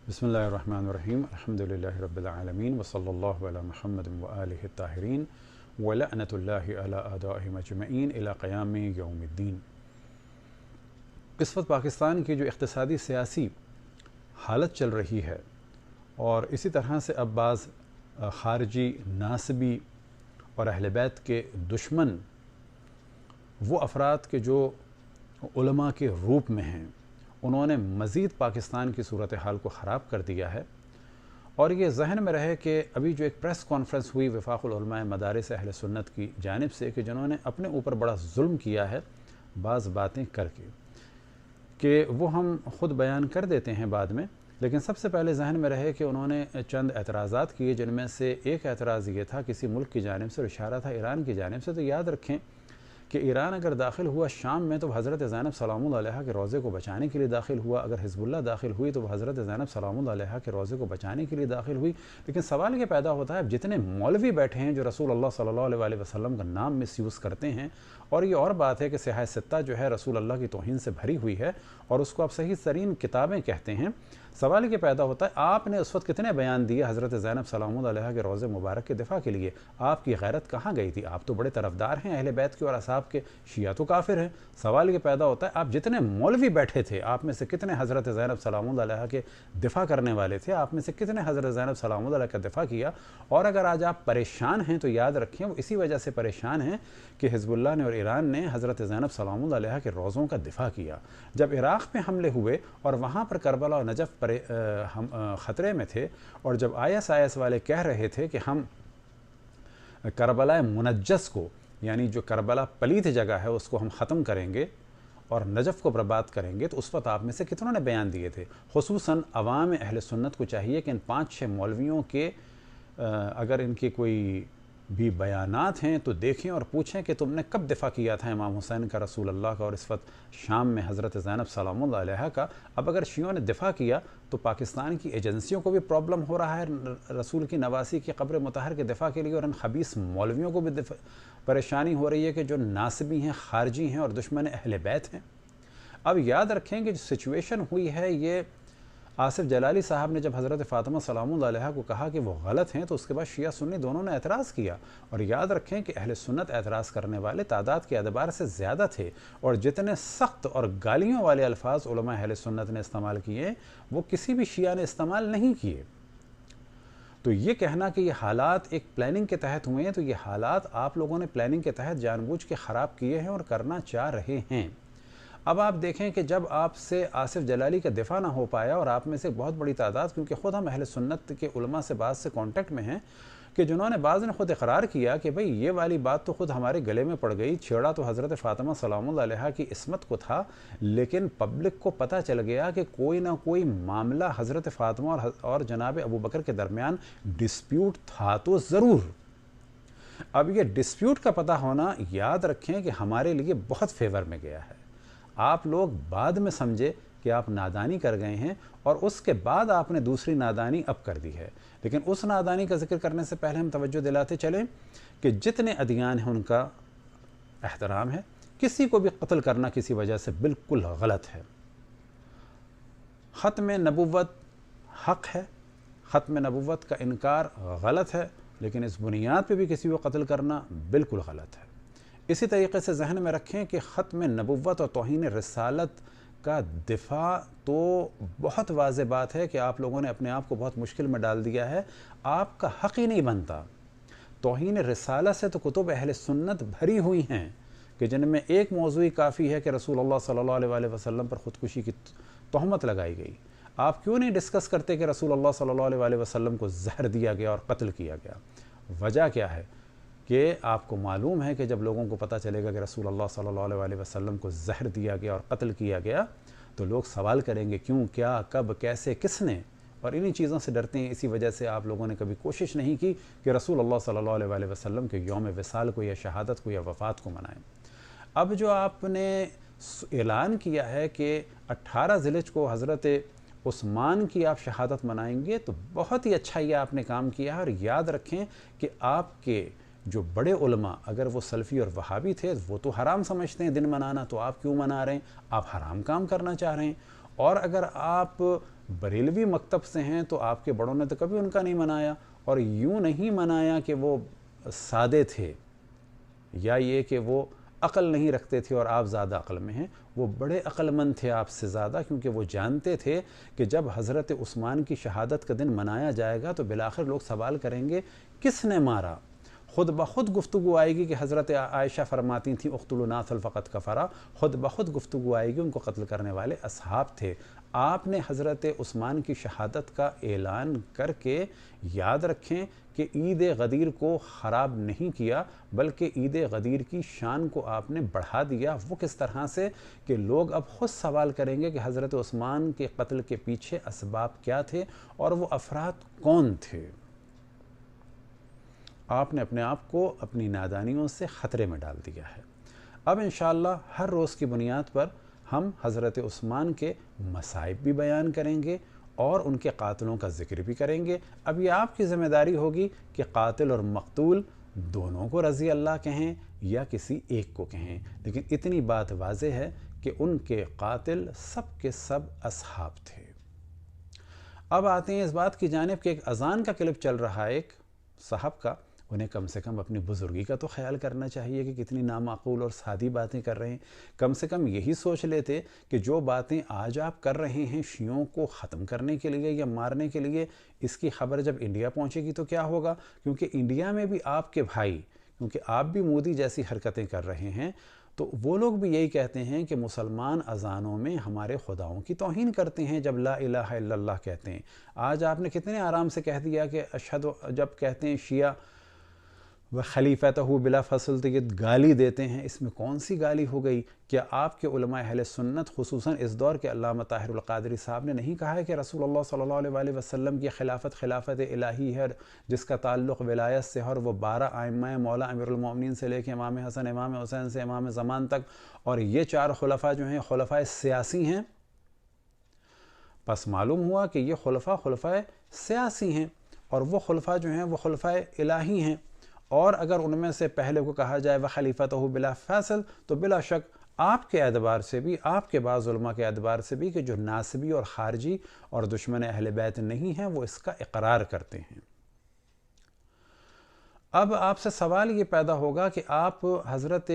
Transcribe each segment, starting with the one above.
بسم اللہ الرحمن الرحیم الحمدللہ رب العالمین وصلی اللہ علی محمد وآلہ الطاہرین ولعنۃ اللہ علی اعدائہم اجمعین الی قیام یوم الدین۔ اس وقت پاکستان کی جو اقتصادی سیاسی حالت چل رہی ہے اور اسی طرح سے اب بعض خارجی ناصبی اور اہل بیت کے دشمن وہ افراد کے جو علماء کے روپ میں ہیں، انہوں نے مزید پاکستان کی صورتحال کو خراب کر دیا ہے۔ اور یہ ذہن میں رہے کہ ابھی جو ایک پریس کانفرنس ہوئی وفاق العلماء مدارس اہل سنت کی جانب سے کہ جنہوں نے اپنے اوپر بڑا ظلم کیا ہے بعض باتیں کر کے، کہ وہ ہم خود بیان کر دیتے ہیں بعد میں، لیکن سب سے پہلے ذہن میں رہے کہ انہوں نے چند اعتراضات کیے، جن میں سے ایک اعتراض یہ تھا کسی ملک کی جانب سے، اور اشارہ تھا ایران کی جانب سے۔ تو یاد رکھیں کہ ایران اگر داخل ہوا شام میں تو حضرت زینب سلام اللہ علیہا کے روضے کو بچانے کے لیے داخل ہوا، اگر حزب اللہ داخل ہوئی تو حضرت زینب سلام اللہ علیہا کے روضے کو بچانے کے لیے داخل ہوئی۔ لیکن سوال یہ پیدا ہوتا ہے اب جتنے مولوی بیٹھے ہیں جو رسول اللہ صلی اللہ علیہ وسلم کا نام مس یوز کرتے ہیں، اور یہ اور بات ہے کہ سیاہ ستہ جو ہے رسول اللہ کی توہین سے بھری ہوئی ہے اور اس کو آپ صحیح ترین کتابیں کہتے ہیں، سوال یہ پیدا ہوتا ہے آپ نے اس وقت کتنے بیان دیے حضرت زینب سلام اللہ علیہا کے روضے مبارک کے دفاع کے لیے؟ آپ کی غیرت کہاں گئی تھی؟ آپ تو بڑے طرفدار ہیں اہل بیت کے اور اصحاب کے، شیعہ تو کافر ہیں۔ سوال یہ پیدا ہوتا ہے آپ جتنے مولوی بیٹھے تھے آپ میں سے کتنے حضرت زینب سلام اللہ علیہا کے دفاع کرنے والے تھے؟ آپ میں سے کتنے حضرت زینب سلام اللہ علیہا کا دفاع کیا؟ اور اگر آج آپ پریشان ہیں تو یاد رکھیں وہ اسی وجہ سے پریشان ہیں کہ حزب اللہ نے اور ایران نے حضرت زینب سلام اللہ علیہا کے روضوں کا دفاع کیا۔ جب عراق میں حملے ہوئے اور وہاں پر کربلا اور نجف پر خطرے میں تھے، اور جب IS والے کہہ رہے تھے کہ ہم کربلا منجس کو، یعنی جو کربلا پلیت جگہ ہے اس کو ہم ختم کریں گے اور نجف کو برباد کریں گے، تو اس وقت آپ میں سے کتنوں نے بیان دیے تھے؟ خصوصاً عوام اہل سنت کو چاہیے کہ ان 5-6 مولویوں کے اگر ان کے کوئی بھی بیانات ہیں تو دیکھیں اور پوچھیں کہ تم نے کب دفاع کیا تھا امام حسین کا، رسول اللہ کا، اور اس وقت شام میں حضرت زینب سلام اللہ علیہا کا۔ اب اگر شیعوں نے دفاع کیا تو پاکستان کی ایجنسیوں کو بھی پرابلم ہو رہا ہے رسول کی نواسی کی قبر مطہر کے دفاع کے لیے، اور ان خبیث مولویوں کو بھی پریشانی ہو رہی ہے کہ جو ناصبی ہیں، خارجی ہیں اور دشمن اہل بیت ہیں۔ اب یاد رکھیں کہ جو سچویشن ہوئی ہے، یہ آصف جلالی صاحب نے جب حضرت فاطمہ سلام اللہ علیہا کو کہا کہ وہ غلط ہیں تو اس کے بعد شیعہ سنی دونوں نے اعتراض کیا، اور یاد رکھیں کہ اہل سنت اعتراض کرنے والے تعداد کے اعتبار سے زیادہ تھے، اور جتنے سخت اور گالیوں والے الفاظ علماء اہل سنت نے استعمال کیے وہ کسی بھی شیعہ نے استعمال نہیں کیے۔ تو یہ کہنا کہ یہ حالات ایک پلاننگ کے تحت ہوئے ہیں، تو یہ حالات آپ لوگوں نے پلاننگ کے تحت جان بوجھ کے خراب کیے ہیں اور کرنا چاہ رہے ہیں۔ اب آپ دیکھیں کہ جب آپ سے آصف جلالی کا دفاع نہ ہو پایا، اور آپ میں سے بہت بڑی تعداد، کیونکہ خود ہم اہل سنت کے علماء سے بعض سے کانٹیکٹ میں ہیں، کہ جنہوں نے بعض نے خود اقرار کیا کہ بھئی یہ والی بات تو خود ہمارے گلے میں پڑ گئی، چھیڑا تو حضرت فاطمہ سلام اللہ علیہا کی عصمت کو تھا، لیکن پبلک کو پتہ چل گیا کہ کوئی نہ کوئی معاملہ حضرت فاطمہ اور جناب ابوبکر کے درمیان ڈسپیوٹ تھا تو ضرور۔ اب یہ ڈسپیوٹ کا پتہ ہونا یاد رکھیں کہ ہمارے لیے بہت فیور میں گیا ہے۔ آپ لوگ بعد میں سمجھے کہ آپ نادانی کر گئے ہیں، اور اس کے بعد آپ نے دوسری نادانی اب کر دی ہے، لیکن اس نادانی کا ذکر کرنے سے پہلے ہم توجہ دلاتے چلیں کہ جتنے ادیان ہیں ان کا احترام ہے، کسی کو بھی قتل کرنا کسی وجہ سے بالکل غلط ہے۔ ختم نبوت حق ہے، ختم نبوت کا انکار غلط ہے، لیکن اس بنیاد پہ بھی کسی کو قتل کرنا بالکل غلط ہے۔ اسی طریقے سے ذہن میں رکھیں کہ ختم نبوت اور توہین رسالت کا دفاع تو بہت واضح بات ہے کہ آپ لوگوں نے اپنے آپ کو بہت مشکل میں ڈال دیا ہے، آپ کا حق ہی نہیں بنتا۔ توہین رسالت سے تو کتب اہل سنت بھری ہوئی ہیں کہ جن میں ایک موضوع کافی ہے کہ رسول اللہ صلی اللہ علیہ وسلم پر خودکشی کی تہمت لگائی گئی۔ آپ کیوں نہیں ڈسکس کرتے کہ رسول اللہ صلی اللہ علیہ وسلم کو زہر دیا گیا اور قتل کیا گیا؟ وجہ کیا ہے کہ آپ کو معلوم ہے کہ جب لوگوں کو پتہ چلے گا کہ رسول اللہ صلی اللہ علیہ وسلم کو زہر دیا گیا اور قتل کیا گیا تو لوگ سوال کریں گے کیوں، کیا، کب، کیسے، کس نے، اور انہی چیزوں سے ڈرتے ہیں۔ اسی وجہ سے آپ لوگوں نے کبھی کوشش نہیں کی کہ رسول اللہ صلی اللہ علیہ وسلم کے یوم وصال کو یا شہادت کو یا وفات کو منائیں۔ اب جو آپ نے اعلان کیا ہے کہ 18 ذی الحجہ کو حضرت عثمان کی آپ شہادت منائیں گے، تو بہت ہی اچھا یہ آپ نے کام کیا ہے، اور یاد رکھیں کہ آپ کے جو بڑے علماء اگر وہ سلفی اور وہابی تھے وہ تو حرام سمجھتے ہیں دن منانا، تو آپ کیوں منا رہے ہیں؟ آپ حرام کام کرنا چاہ رہے ہیں۔ اور اگر آپ بریلوی مکتب سے ہیں تو آپ کے بڑوں نے تو کبھی ان کا نہیں منایا، اور یوں نہیں منایا کہ وہ سادے تھے یا یہ کہ وہ عقل نہیں رکھتے تھے اور آپ زیادہ عقل میں ہیں. وہ بڑے عقل مند تھے آپ سے زیادہ، کیونکہ وہ جانتے تھے کہ جب حضرت عثمان کی شہادت کا دن منایا جائے گا تو بالآخر لوگ سوال کریں گے کس نے مارا. خود بخود گفتگو آئے گی کہ حضرت عائشہ فرماتی تھیں اقتلوا ناصل فقط کفرا، خود بخود گفتگو آئے گی ان کو قتل کرنے والے اصحاب تھے. آپ نے حضرت عثمان کی شہادت کا اعلان کر کے یاد رکھیں کہ عید غدیر کو خراب نہیں کیا، بلکہ عید غدیر کی شان کو آپ نے بڑھا دیا. وہ کس طرح سے کہ لوگ اب خود سوال کریں گے کہ حضرت عثمان کے قتل کے پیچھے اسباب کیا تھے اور وہ افراد کون تھے. آپ نے اپنے آپ کو اپنی نادانیوں سے خطرے میں ڈال دیا ہے. اب انشاءاللہ ہر روز کی بنیاد پر ہم حضرت عثمان کے مصائب بھی بیان کریں گے اور ان کے قاتلوں کا ذکر بھی کریں گے. اب یہ آپ کی ذمہ داری ہوگی کہ قاتل اور مقتول دونوں کو رضی اللہ کہیں یا کسی ایک کو کہیں، لیکن اتنی بات واضح ہے کہ ان کے قاتل سب کے سب اصحاب تھے. اب آتے ہیں اس بات کی جانب کہ ایک اذان کا کلپ چل رہا ہے ایک صاحب کا، انہیں کم سے کم اپنی بزرگی کا تو خیال کرنا چاہیے کہ کتنی نامعقول اور سادی باتیں کر رہے ہیں. کم سے کم یہی سوچ لیتے کہ جو باتیں آج آپ کر رہے ہیں شیعوں کو ختم کرنے کے لیے یا مارنے کے لیے، اس کی خبر جب انڈیا پہنچے گی تو کیا ہوگا؟ کیونکہ انڈیا میں بھی آپ کے بھائی، کیونکہ آپ بھی مودی جیسی حرکتیں کر رہے ہیں، تو وہ لوگ بھی یہی کہتے ہیں کہ مسلمان اذانوں میں ہمارے خداؤں کی توہین کرتے ہیں جب لا الہ الا اللہ کہتے ہیں. آج آپ نے کتنے آرام سے کہہ دیا کہ اشہد، جب کہتے ہیں شیعہ وہ خلیفتہ بلا فصل، تو یہ گالی دیتے ہیں. اس میں کون سی گالی ہو گئی؟ کیا آپ کے علماء اہل سنت خصوصاً اس دور کے علامہ طاہر القادری صاحب نے نہیں کہا ہے کہ رسول اللہ صلی اللہ علیہ وآلہ وسلم کی خلافت الہی ہے جس کا تعلق ولایت سے ہے، اور وہ 12 ائمہ مولا امیر المومنین سے لے کے امام حسن، امام حسین سے امام زمان تک، اور یہ 4 خلفاء جو ہیں خلفاء سیاسی ہیں؟ پس معلوم ہوا کہ یہ خلفاء سیاسی ہیں اور وہ خلفاء جو ہیں وہ خلفاء الہی ہیں. اور اگر ان میں سے پہلے کو کہا جائے وخلیفتہ بلا فاصل، تو بلا شک آپ کے اعتبار سے بھی، آپ کے بعض علماء کے اعتبار سے بھی، کہ جو ناسبی اور خارجی اور دشمن اہل بیت نہیں ہیں وہ اس کا اقرار کرتے ہیں. اب آپ سے سوال یہ پیدا ہوگا کہ آپ حضرت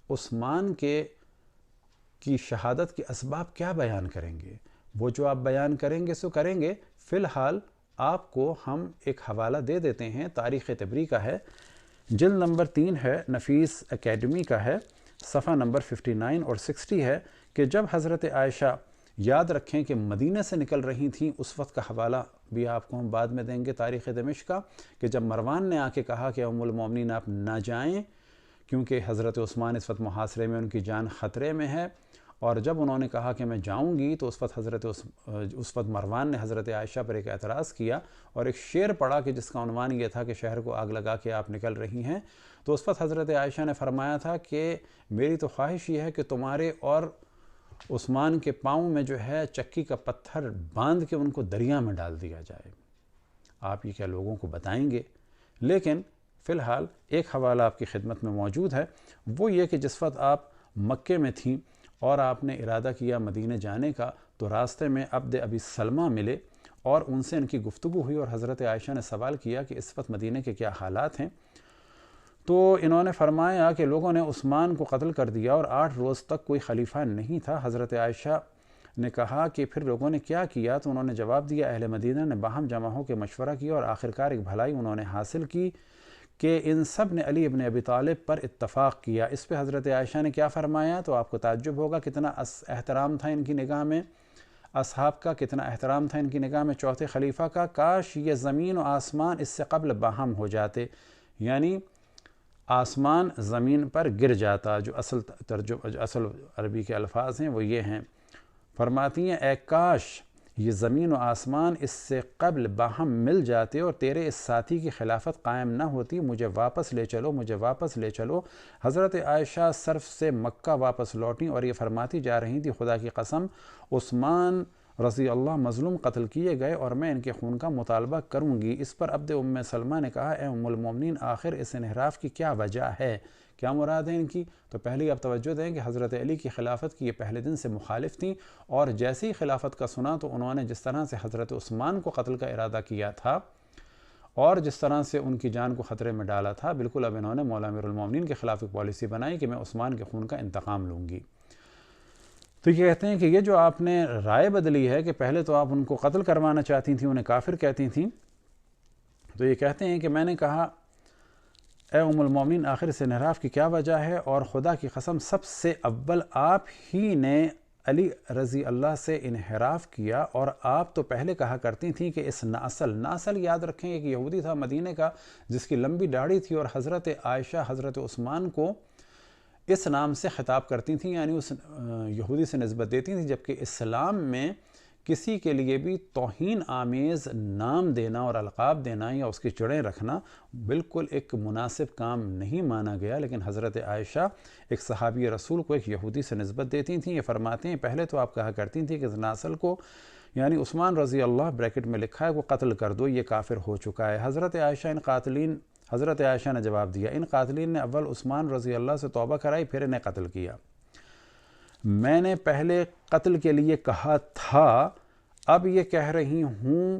عثمان کی شہادت کے اسباب کیا بیان کریں گے؟ وہ جو آپ بیان کریں گے سو کریں گے. فی الحال آپ کو ہم ایک حوالہ دے دیتے ہیں، تاریخ طبری کا ہے، جلد نمبر 3 ہے، نفیس اکیڈمی کا ہے، صفحہ نمبر 59 اور 60 ہے، کہ جب حضرت عائشہ، یاد رکھیں کہ مدینہ سے نکل رہی تھیں، اس وقت کا حوالہ بھی آپ کو ہم بعد میں دیں گے تاریخ دمشق کا، کہ جب مروان نے آ کے کہا کہ ام المومنین آپ نہ جائیں کیونکہ حضرت عثمان اس وقت محاصرے میں، ان کی جان خطرے میں ہے، اور جب انہوں نے کہا کہ میں جاؤں گی تو اس وقت مروان نے حضرت عائشہ پر ایک اعتراض کیا اور ایک شعر پڑھا کہ جس کا عنوان یہ تھا کہ شہر کو آگ لگا کے آپ نکل رہی ہیں. تو اس وقت حضرت عائشہ نے فرمایا تھا کہ میری تو خواہش یہ ہے کہ تمہارے اور عثمان کے پاؤں میں جو ہے چکی کا پتھر باندھ کے ان کو دریا میں ڈال دیا جائے. آپ یہ کیا لوگوں کو بتائیں گے؟ لیکن فی الحال ایک حوالہ آپ کی خدمت میں موجود ہے، وہ یہ کہ جس وقت آپ مکے میں تھیں اور آپ نے ارادہ کیا مدینہ جانے کا، تو راستے میں عبد ابی سلمہ ملے اور ان سے ان کی گفتگو ہوئی، اور حضرت عائشہ نے سوال کیا کہ اس وقت مدینہ کے کیا حالات ہیں. تو انہوں نے فرمایا کہ لوگوں نے عثمان کو قتل کر دیا اور 8 روز تک کوئی خلیفہ نہیں تھا. حضرت عائشہ نے کہا کہ پھر لوگوں نے کیا کیا؟ تو انہوں نے جواب دیا اہل مدینہ نے باہم جمع ہو کے مشورہ کیا اور آخرکار ایک بھلائی انہوں نے حاصل کی کہ ان سب نے علی ابن ابی طالب پر اتفاق کیا. اس پہ حضرت عائشہ نے کیا فرمایا؟ تو آپ کو تعجب ہوگا کتنا احترام تھا ان کی نگاہ میں اصحاب کا، کتنا احترام تھا ان کی نگاہ میں چوتھے خلیفہ کا. کاش یہ زمین و آسمان اس سے قبل باہم ہو جاتے، یعنی آسمان زمین پر گر جاتا. جو اصل عربی کے الفاظ ہیں وہ یہ ہیں. فرماتی ہیں اے کاش یہ زمین و آسمان اس سے قبل باہم مل جاتے اور تیرے اس ساتھی کی خلافت قائم نہ ہوتی، مجھے واپس لے چلو، مجھے واپس لے چلو. حضرت عائشہ صرف سے مکہ واپس لوٹیں اور یہ فرماتی جا رہی تھی خدا کی قسم عثمان رضی اللہ مظلوم قتل کیے گئے اور میں ان کے خون کا مطالبہ کروں گی. اس پر عبد ام سلمہ نے کہا اے ام المومنین آخر اس انحراف کی کیا وجہ ہے؟ کیا مراد ہے ان کی؟ تو پہلی آپ توجہ دیں کہ حضرت علی کی خلافت کی یہ پہلے دن سے مخالف تھیں، اور جیسے ہی خلافت کا سنا تو انہوں نے جس طرح سے حضرت عثمان کو قتل کا ارادہ کیا تھا اور جس طرح سے ان کی جان کو خطرے میں ڈالا تھا، بالکل اب انہوں نے مولا امیر المومنین کے خلاف ایک پالیسی بنائی کہ میں عثمان کے خون کا انتقام لوں گی۔ تو یہ کہتے ہیں کہ یہ جو آپ نے رائے بدلی ہے کہ پہلے تو آپ ان کو قتل کروانا چاہتی تھیں، انہیں کافر کہتی تھیں، تو یہ کہتے ہیں کہ میں نے کہا اے ام المومنین آخر اس انحراف کی کیا وجہ ہے؟ اور خدا کی قسم سب سے اول آپ ہی نے علی رضی اللہ سے انحراف کیا، اور آپ تو پہلے کہا کرتی تھیں کہ اس ناصل یاد رکھیں ایک یہودی تھا مدینے کا جس کی لمبی داڑھی تھی، اور حضرت عائشہ حضرت عثمان کو اس نام سے خطاب کرتی تھیں، یعنی اس یہودی سے نسبت دیتی تھیں، جبکہ اسلام میں کسی کے لیے بھی توہین آمیز نام دینا اور القاب دینا یا اس کی جڑیں رکھنا بالکل ایک مناسب کام نہیں مانا گیا۔ لیکن حضرت عائشہ ایک صحابی رسول کو ایک یہودی سے نسبت دیتی تھیں۔ یہ فرماتے ہیں پہلے تو آپ کہا کرتی تھیں کہ اس ناسل کو یعنی عثمان رضی اللہ بریکٹ میں لکھا ہے وہ قتل کر دو، یہ کافر ہو چکا ہے۔ حضرت عائشہ نے جواب دیا ان قاتلین نے اول عثمان رضی اللہ سے توبہ کرائی پھر انہیں قتل کیا۔ میں نے پہلے قتل کے لیے کہا تھا، اب یہ کہہ رہی ہوں،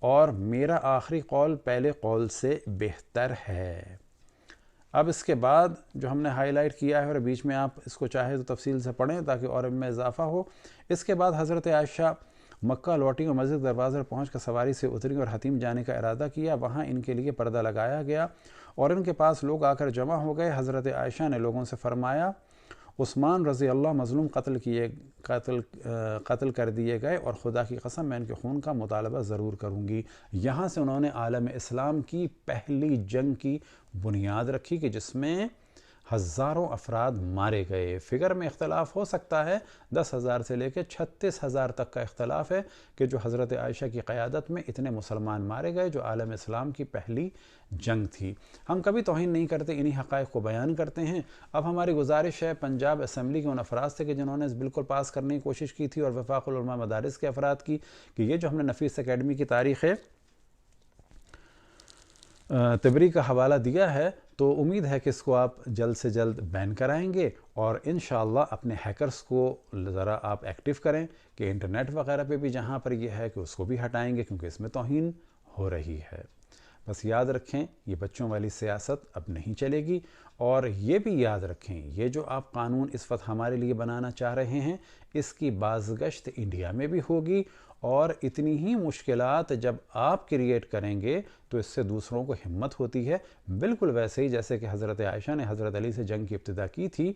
اور میرا آخری قول پہلے قول سے بہتر ہے۔ اب اس کے بعد جو ہم نے ہائی لائٹ کیا ہے اور بیچ میں آپ اس کو چاہے تو تفصیل سے پڑھیں تاکہ اور ان میں اضافہ ہو۔ اس کے بعد حضرت عائشہ مکہ لوٹی اور مسجد دروازے پر پہنچ کر سواری سے اتری اور حتیم جانے کا ارادہ کیا۔ وہاں ان کے لیے پردہ لگایا گیا اور ان کے پاس لوگ آ کر جمع ہو گئے۔ حضرت عائشہ نے لوگوں سے فرمایا عثمان رضی اللہ مظلوم قتل کر دیے گئے، اور خدا کی قسم میں ان کے خون کا مطالبہ ضرور کروں گی۔ یہاں سے انہوں نے عالم اسلام کی پہلی جنگ کی بنیاد رکھی کہ جس میں ہزاروں افراد مارے گئے۔ فگر میں اختلاف ہو سکتا ہے، 10,000 سے لے کے 36,000 تک کا اختلاف ہے کہ جو حضرت عائشہ کی قیادت میں اتنے مسلمان مارے گئے، جو عالم اسلام کی پہلی جنگ تھی۔ ہم کبھی توہین نہیں کرتے، انہی حقائق کو بیان کرتے ہیں۔ اب ہماری گزارش ہے پنجاب اسمبلی کے ان افراد سے کہ جنہوں نے اس بل کو پاس کرنے کی کوشش کی تھی، اور وفاق العلماء مدارس کے افراد کی، کہ یہ جو ہم نے نفیس اکیڈمی کی تاریخ تبری کا حوالہ دیا ہے، تو امید ہے کہ اس کو آپ جلد سے جلد بین کرائیں گے، اور انشاءاللہ اپنے ہیکرز کو ذرا آپ ایکٹیو کریں کہ انٹرنیٹ وغیرہ پہ بھی جہاں پر یہ ہے کہ اس کو بھی ہٹائیں گے، کیونکہ اس میں توہین ہو رہی ہے۔ بس یاد رکھیں یہ بچوں والی سیاست اب نہیں چلے گی، اور یہ بھی یاد رکھیں یہ جو آپ قانون اس وقت ہمارے لیے بنانا چاہ رہے ہیں اس کی بازگشت انڈیا میں بھی ہوگی، اور اتنی ہی مشکلات جب آپ کریٹ کریں گے تو اس سے دوسروں کو ہمت ہوتی ہے۔ بالکل ویسے ہی جیسے کہ حضرت عائشہ نے حضرت علی سے جنگ کی ابتدا کی تھی،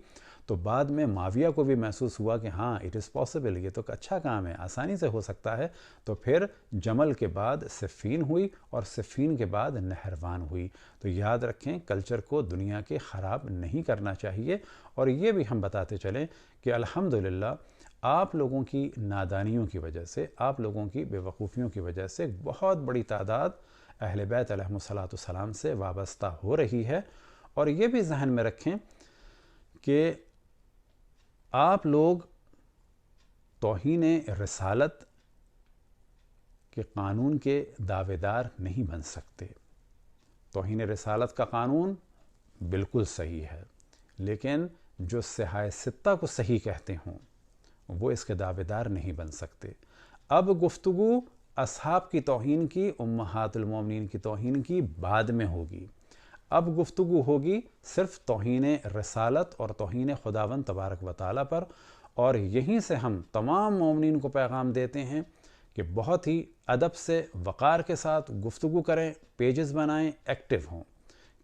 تو بعد میں معاویہ کو بھی محسوس ہوا کہ ہاں اٹ از پاسبل، یہ تو اچھا کام ہے، آسانی سے ہو سکتا ہے، تو پھر جمل کے بعد صفین ہوئی، اور صفین کے بعد نہروان ہوئی۔ تو یاد رکھیں کلچر کو دنیا کے خراب نہیں کرنا چاہیے، اور یہ بھی ہم بتاتے چلیں کہ الحمدللہ آپ لوگوں کی نادانیوں کی وجہ سے، آپ لوگوں کی بے وقوفیوں کی وجہ سے بہت بڑی تعداد اہل بیت علیہ السلام سے وابستہ ہو رہی ہے۔ اور یہ بھی ذہن میں رکھیں کہ آپ لوگ توہین رسالت کے قانون کے دعوے دار نہیں بن سکتے۔ توہین رسالت کا قانون بالکل صحیح ہے، لیکن جو صحائے ستہ کو صحیح کہتے ہوں وہ اس کے دعوے دار نہیں بن سکتے۔ اب گفتگو اصحاب کی توہین کی، امہات المومنین کی توہین کی بعد میں ہوگی۔ اب گفتگو ہوگی صرف توہین رسالت اور توہین خداوند تبارک و تعالیٰ پر، اور یہیں سے ہم تمام مومنین کو پیغام دیتے ہیں کہ بہت ہی ادب سے وقار کے ساتھ گفتگو کریں، پیجز بنائیں، ایکٹیو ہوں،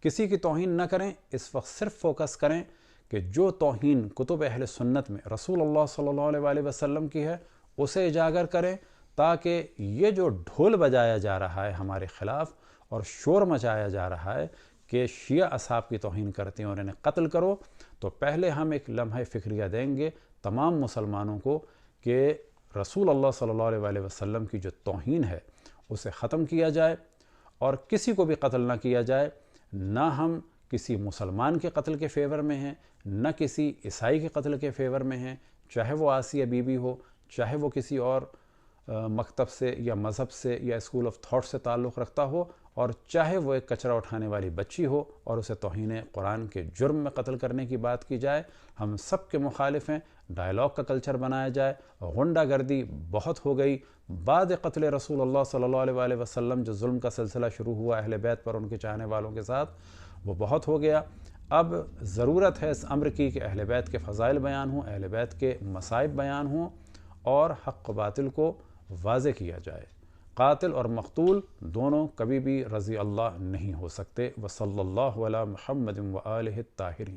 کسی کی توہین نہ کریں۔ اس وقت صرف فوکس کریں کہ جو توہین کتب اہل سنت میں رسول اللہ صلی اللہ علیہ وسلم کی ہے اسے اجاگر کریں، تاکہ یہ جو ڈھول بجایا جا رہا ہے ہمارے خلاف اور شور مچایا جا رہا ہے کہ شیعہ اصحاب کی توہین کرتے ہیں اور انہیں قتل کرو، تو پہلے ہم ایک لمحہ فکریہ دیں گے تمام مسلمانوں کو کہ رسول اللہ صلی اللہ علیہ وسلم کی جو توہین ہے اسے ختم کیا جائے، اور کسی کو بھی قتل نہ کیا جائے۔ نہ ہم کسی مسلمان کے قتل کے فیور میں ہیں، نہ کسی عیسائی کے قتل کے فیور میں ہیں، چاہے وہ آسیہ بی بی ہو، چاہے وہ کسی اور مکتب سے یا مذہب سے یا اسکول آف تھاٹ سے تعلق رکھتا ہو، اور چاہے وہ ایک کچرا اٹھانے والی بچی ہو اور اسے توہین قرآن کے جرم میں قتل کرنے کی بات کی جائے، ہم سب کے مخالف ہیں۔ ڈائلاگ کا کلچر بنایا جائے، غنڈہ گردی بہت ہو گئی، بعد قتل رسول اللہ صلی اللہ علیہ وآلہ وسلم جو ظلم کا سلسلہ شروع ہوا اہل بیت پر ان کے چاہنے والوں کے ساتھ، وہ بہت ہو گیا۔ اب ضرورت ہے اس امر کی کہ اہل بیت کے فضائل بیان ہوں، اہل بیت کے مصائب بیان ہوں اور حق و باطل کو واضح کیا جائے۔ قاتل اور مقتول دونوں کبھی بھی رضی اللہ نہیں ہو سکتے۔ وصلی اللہ علی محمد وآلہ الطاہرین۔